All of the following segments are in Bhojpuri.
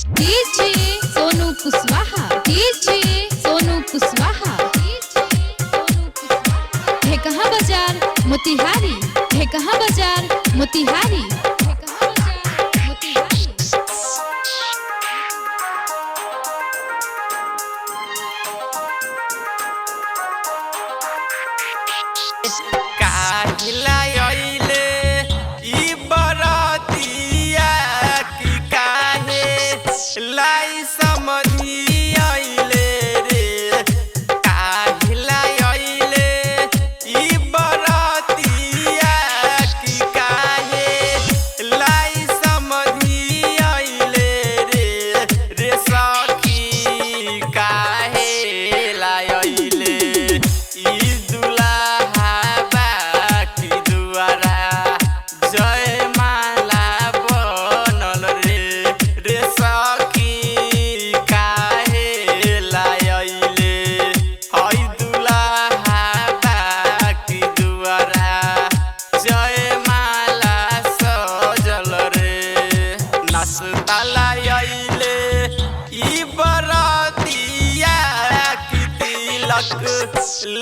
DJ Sonu Kushwaha, DJ Sonu Kushwaha. है कहाँ बाजार मोतिहारी, है कहाँ बाजार मोतिहारी। काहिला आइले ई बरातिया की काहे लाई समझी आइले रे। काहिला आइले ई बरातिया की काहे लाई समझी आइले रे। रे सखी काहे लाई आइले ई दुल्हा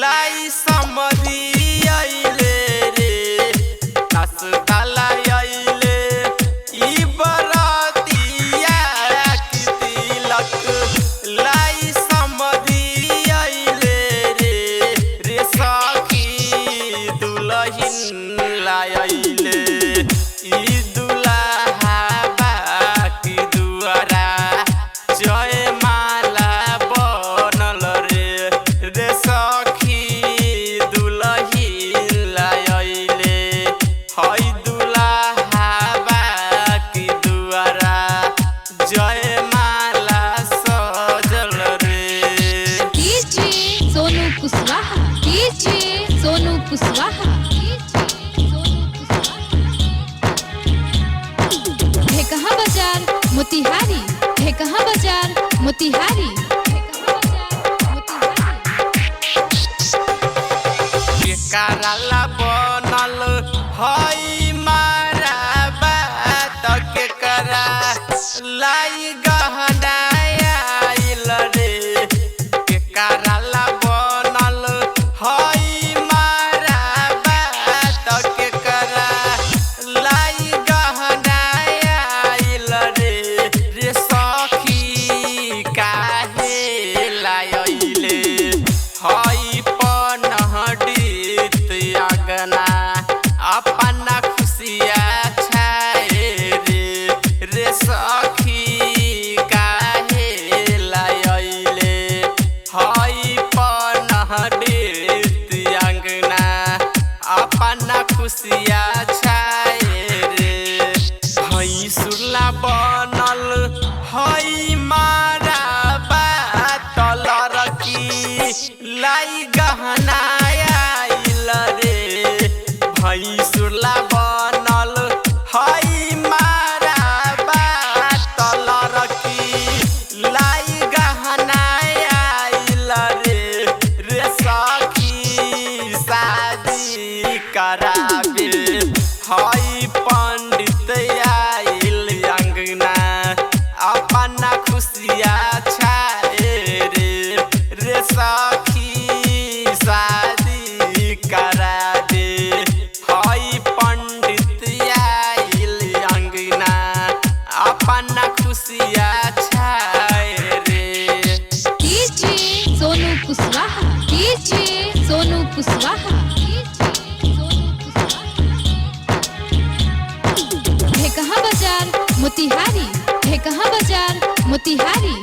लाई समझी आइले रे। नसताला आइले ई बरातिया की तिलक लाई समझी आइले रे। रे सखी दुल्हन लाई आइले ई दुल्हा बाकी दुआरा जय माला बनल रे। रे सखी दुल्हन लाई आइले हई दुल्हा बाकी दुआरा जय माला सजल रे। DJ Sonu Kushwaha, DJ Sonu Kushwaha. है कहाँ बाजार मोतिहारी, है कहाँ बाजार मोतिहारी। कराला बनल हई मारा बात के करा लाई गहना आइल रे। के कराला बनल हई मारा बात के करा लाई गहना आइल रे। रे सखी काहे लाई आइले हई अगना अपना खुशिया छाए रे। रे सखी काहे लाई आइले हई पनहडीत अंगना अपना खुशिया छाए रे। हई सुरला बनल हई मारा बातल रखी लाई गहना हई सुरला बनल हई मारा बातल रखी लाई गहना आइल रे। रे सखी शादी कराबे हई पंडित आइल अंगना अपना खुशिया छाए रे। रे सखी शादी करा अपना खुशिया छाए रे। DJ Sonu Kushwaha, DJ Sonu Kushwaha. है कहाँ बाजार मोतिहारी, है कहाँ बाजार मोतिहारी।